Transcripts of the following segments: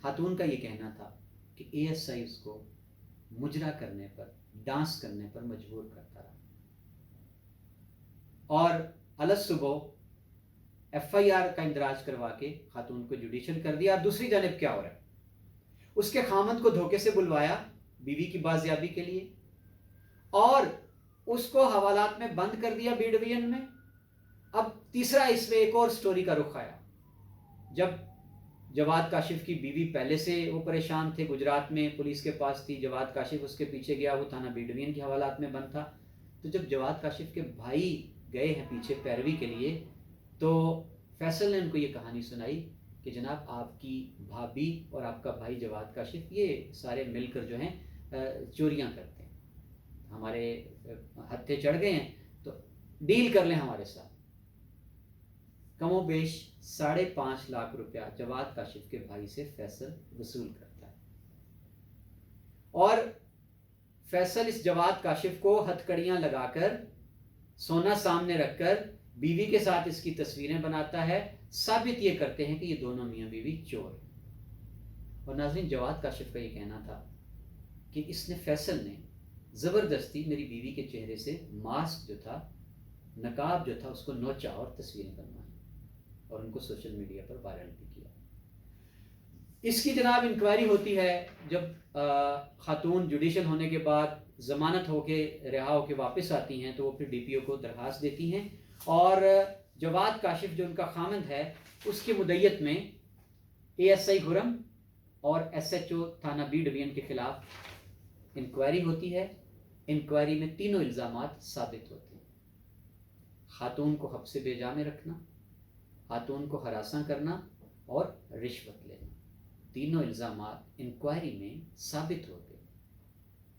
خاتون کا یہ کہنا تھا کہ ASI اس کو مجرا کرنے پر، ڈانس کرنے پر مجبور کرتا رہا، اور الگ صبح FIR کا اندراج کروا کے خاتون کو جوڈیشل کر دیا۔ اور دوسری جانب کیا ہو رہا ہے، اس کے خامند کو دھوکے سے بلوایا بیوی کی بازیابی کے لیے، اور اس کو حوالات میں بند کر دیا B ڈویژن میں۔ اب تیسرا اس میں ایک اور سٹوری کا رخ آیا، جب جواد کاشف کی بیوی پہلے سے وہ پریشان تھے، گجرات میں پولیس کے پاس تھی، جواد کاشف اس کے پیچھے گیا، وہ تھانہ B ڈویژن کے حوالات میں بند تھا۔ تو جب جواد کاشف کے بھائی گئے ہیں پیچھے پیروی کے لیے، تو فیصل نے ان کو یہ کہانی سنائی کہ جناب آپ کی بھابھی اور آپ کا بھائی جواد کاشف یہ سارے مل کر جو ہیں چوریاں کرتے ہیں، ہمارے ہتھے چڑھ گئے ہیں، تو ڈیل کر لیں ہمارے ساتھ۔ کم و بیش 5.5 لاکھ روپیہ جواد کاشف کے بھائی سے فیصل وصول کرتا ہے، اور فیصل اس جواد کاشف کو ہتھ کڑیاں لگا کر، سونا سامنے رکھ کر بیوی کے ساتھ اس کی تصویریں بناتا ہے، ثابت یہ کرتے ہیں کہ یہ دونوں میاں بیوی چور ہیں۔ اور ناظرین، جواد کاشف کا یہ کہنا تھا کہ اس نے، فیصل نے زبردستی میری بیوی کے چہرے سے ماسک جو تھا، نقاب جو تھا، اس کو نوچا اور تصویریں بنوائی اور ان کو سوشل میڈیا پر وائرل بھی کیا۔ اس کی جناب انکوائری ہوتی ہے، جب خاتون جوڈیشل ہونے کے بعد ضمانت ہو کے رہا ہو کے واپس آتی ہیں، تو وہ پھر DPO کو درخواست دیتی ہیں، اور جواد کاشف جو ان کا خامند ہے، اس کی مدعیت میں ASI خرم اور SHO تھانہ B ڈویژن کے خلاف انکوائری ہوتی ہے۔ انکوائری میں تینوں الزامات ثابت ہوتے ہیں: خاتون کو حبس بے جا میں رکھنا، خاتون کو ہراساں کرنا اور رشوت لینا۔ تینوں الزامات انکوائری میں ثابت ہوتے ہیں۔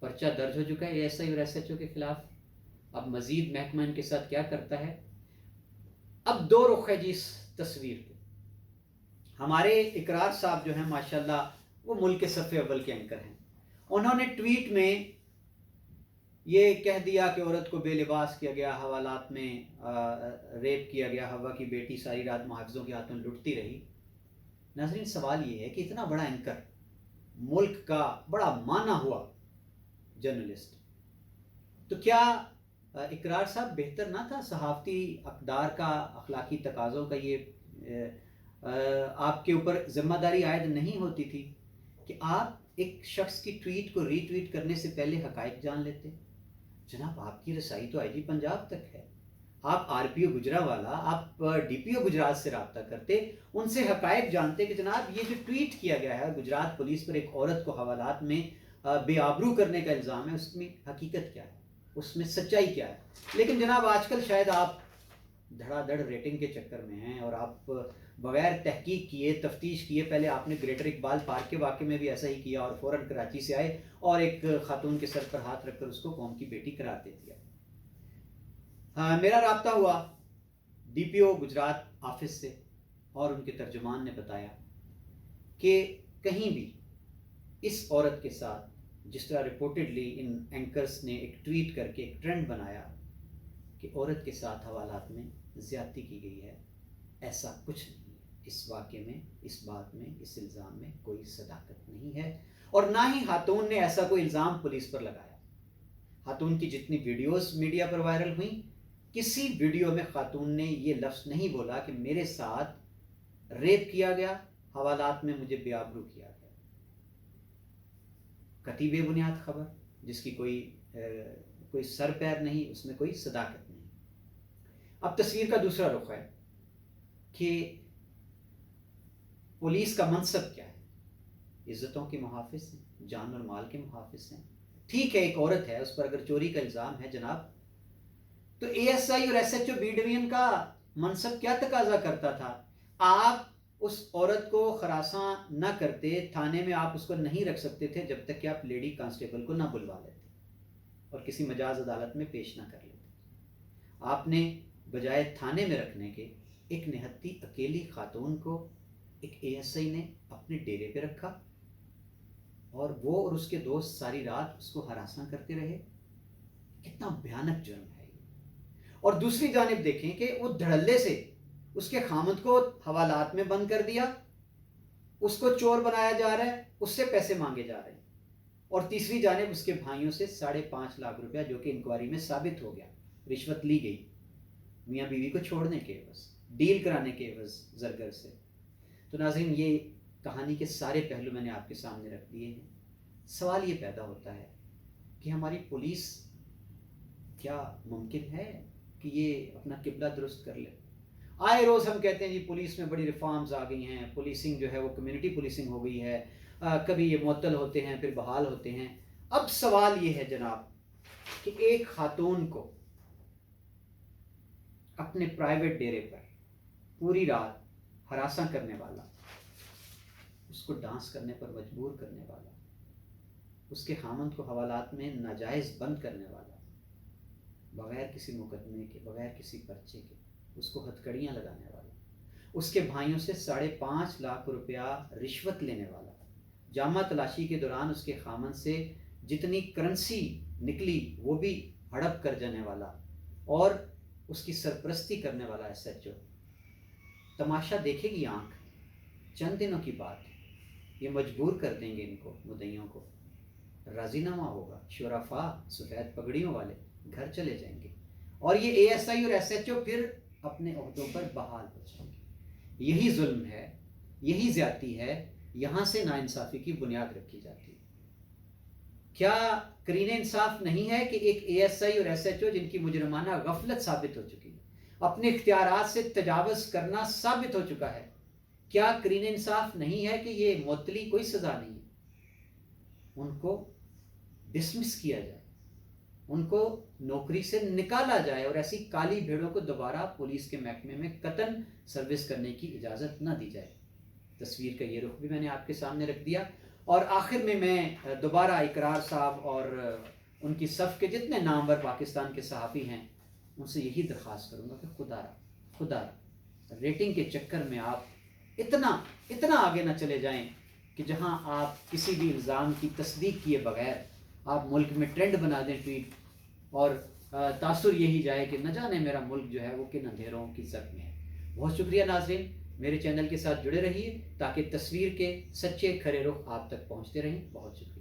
پرچہ درج ہو چکا ہے ASI اور SHO کے خلاف۔ اب مزید محکمہ ان کے ساتھ کیا کرتا ہے؟ اب دو رخ ہے جی اس تصویر کے۔ ہمارے اقرار صاحب جو ہیں ماشاءاللہ وہ ملک کے صف اول کے اینکر ہیں، انہوں نے ٹویٹ میں یہ کہہ دیا کہ عورت کو بے لباس کیا گیا، حوالات میں ریپ کیا گیا، ہوا کی بیٹی ساری رات محافظوں کے ہاتھوں لٹتی رہی۔ ناظرین، سوال یہ ہے کہ اتنا بڑا اینکر، ملک کا بڑا مانا ہوا جرنلسٹ، تو کیا اقرار صاحب بہتر نہ تھا؟ صحافتی اقدار کا، اخلاقی تقاضوں کا یہ آپ کے اوپر ذمہ داری عائد نہیں ہوتی تھی کہ آپ ایک شخص کی ٹویٹ کو ری ٹویٹ کرنے سے پہلے حقائق جان لیتے؟ جناب، آپ کی رسائی تو IG پنجاب تک ہے، آپ RPO گجرانوالہ، آپ DPO گجرات سے رابطہ کرتے، ان سے حقائق جانتے کہ جناب یہ جو ٹویٹ کیا گیا ہے گجرات پولیس پر ایک عورت کو حوالات میں بے آبرو کرنے کا الزام ہے، اس میں حقیقت کیا ہے، اس میں سچائی کیا ہے۔ لیکن جناب آج کل شاید آپ دھڑا دھڑ ریٹنگ کے چکر میں ہیں، اور آپ بغیر تحقیق کیے، تفتیش کیے، پہلے آپ نے گریٹر اقبال پارک کے واقعے میں بھی ایسا ہی کیا، اور فوراً کراچی سے آئے اور ایک خاتون کے سر پر ہاتھ رکھ کر اس کو قوم کی بیٹی قرار دے دیا۔ میرا رابطہ ہوا DPO گجرات آفس سے، اور ان کے ترجمان نے بتایا کہ کہیں بھی اس عورت کے ساتھ، جس طرح رپورٹڈلی ان اینکرز نے ایک ٹویٹ کر کے ایک ٹرینڈ بنایا کہ عورت کے ساتھ حوالات میں زیادتی کی گئی ہے، ایسا کچھ نہیں ہے۔ اس واقعے میں، اس بات میں، اس الزام میں کوئی صداقت نہیں ہے، اور نہ ہی خاتون نے ایسا کوئی الزام پولیس پر لگایا۔ خاتون کی جتنی ویڈیوز میڈیا پر وائرل ہوئیں، کسی ویڈیو میں خاتون نے یہ لفظ نہیں بولا کہ میرے ساتھ ریپ کیا گیا، حوالات میں مجھے بے آبرو کیا گیا۔ قطعی بے بنیاد خبر، جس کی کوئی سر پیر نہیں، اس میں کوئی صداقت نہیں۔ اب تصویر کا دوسرا رخ ہے کہ پولیس کا منصب کیا ہے؟ عزتوں کے محافظ ہیں، جان اور مال کے محافظ ہیں۔ ٹھیک ہے، ایک عورت ہے، اس پر اگر چوری کا الزام ہے جناب، تو ASI اور SHO B ڈویژن کا منصب کیا تقاضا کرتا تھا؟ آپ اس عورت کو خراساں نہ کرتے، تھانے میں آپ اس کو نہیں رکھ سکتے تھے جب تک کہ آپ لیڈی کانسٹیبل کو نہ بلوا لیتے اور کسی مجاز عدالت میں پیش نہ کر لیتے۔ آپ نے بجائے تھانے میں رکھنے کے ایک نہتی اکیلی خاتون کو ایک ASI نے اپنے ڈیرے پہ رکھا، اور وہ اور اس کے دوست ساری رات اس کو ہراساں کرتے رہے۔ کتنا بھیانک جرم ہے یہ۔ اور دوسری جانب دیکھیں کہ وہ دھڑلے سے اس کے خامد کو حوالات میں بند کر دیا، اس کو چور بنایا جا رہا ہے، اس سے پیسے مانگے جا رہے ہیں، اور تیسری جانب اس کے بھائیوں سے 5.5 لاکھ روپیہ جو کہ انکوائری میں ثابت ہو گیا رشوت لی گئی میاں بیوی کو چھوڑنے کے عوض، ڈیل کرانے کے عوض زرگر سے۔ تو ناظرین، یہ کہانی کے سارے پہلو میں نے آپ کے سامنے رکھ دیے ہیں۔ سوال یہ پیدا ہوتا ہے کہ ہماری پولیس کیا ممکن ہے کہ یہ اپنا قبلہ درست کر لے؟ آئے روز ہم کہتے ہیں جی پولیس میں بڑی ریفارمز آ گئی ہیں، پولیسنگ جو ہے وہ کمیونٹی پولیسنگ ہو گئی ہے، کبھی یہ معطل ہوتے ہیں پھر بحال ہوتے ہیں۔ اب سوال یہ ہے جناب کہ ایک خاتون کو اپنے پرائیویٹ ڈیرے پر پوری رات ہراساں کرنے والا، اس کو ڈانس کرنے پر مجبور کرنے والا، اس کے خامند کو حوالات میں ناجائز بند کرنے والا، بغیر کسی مقدمے کے، بغیر کسی پرچے کے اس کو ہتھکڑیاں لگانے والا، اس کے بھائیوں سے 5.5 لاکھ روپیہ رشوت لینے والا، جامع تلاشی کے دوران اس کے خامند سے جتنی کرنسی نکلی وہ بھی ہڑپ کر جانے والا، اور اس کی سرپرستی کرنے والا ایس ایچ او۔ تماشا دیکھے گی آنکھ، چند دنوں کی بات ہے، یہ مجبور کر دیں گے ان کو، مدعیوں کو، راضی نامہ ہوگا، شرفاء سفید پگڑیوں والے گھر چلے جائیں گے، اور یہ اے ایس آئی اور ایس ایچ او پھر اپنے عہدوں پر بحال ہو جائیں گے۔ یہی ظلم ہے، یہی زیادتی ہے، یہاں سے ناانصافی کی بنیاد رکھی جاتی ہے۔ کیا قرین انصاف نہیں ہے کہ ایک اے ایس آئی اور ایس ایچ او جن کی مجرمانہ غفلت ثابت ہو چکی ہے، اپنے اختیارات سے تجاوز کرنا ثابت ہو چکا ہے، کیا قرین انصاف نہیں ہے کہ یہ معطلی کوئی سزا نہیں ہے، ان کو ڈسمس کیا جائے، ان کو نوکری سے نکالا جائے، اور ایسی کالی بھیڑوں کو دوبارہ پولیس کے محکمے میں قطعاً سروس کرنے کی اجازت نہ دی جائے۔ تصویر کا یہ رخ بھی میں نے آپ کے سامنے رکھ دیا، اور آخر میں دوبارہ اقرار صاحب اور ان کی صف کے جتنے نامور پاکستان کے صحافی ہیں ان سے یہی درخواست کروں گا کہ خدا ریٹنگ کے چکر میں آپ اتنا آگے نہ چلے جائیں کہ جہاں آپ کسی بھی الزام کی تصدیق کیے بغیر آپ ملک میں ٹرینڈ بنا دیں ٹویٹ، اور تاثر یہی جائے کہ نہ جانے میرا ملک جو ہے وہ کن اندھیروں کی زد میں ہے۔ بہت شکریہ ناظرین، میرے چینل کے ساتھ جڑے رہیے تاکہ تصویر کے سچے کھرے رخ آپ تک پہنچتے رہیں۔ بہت شکریہ۔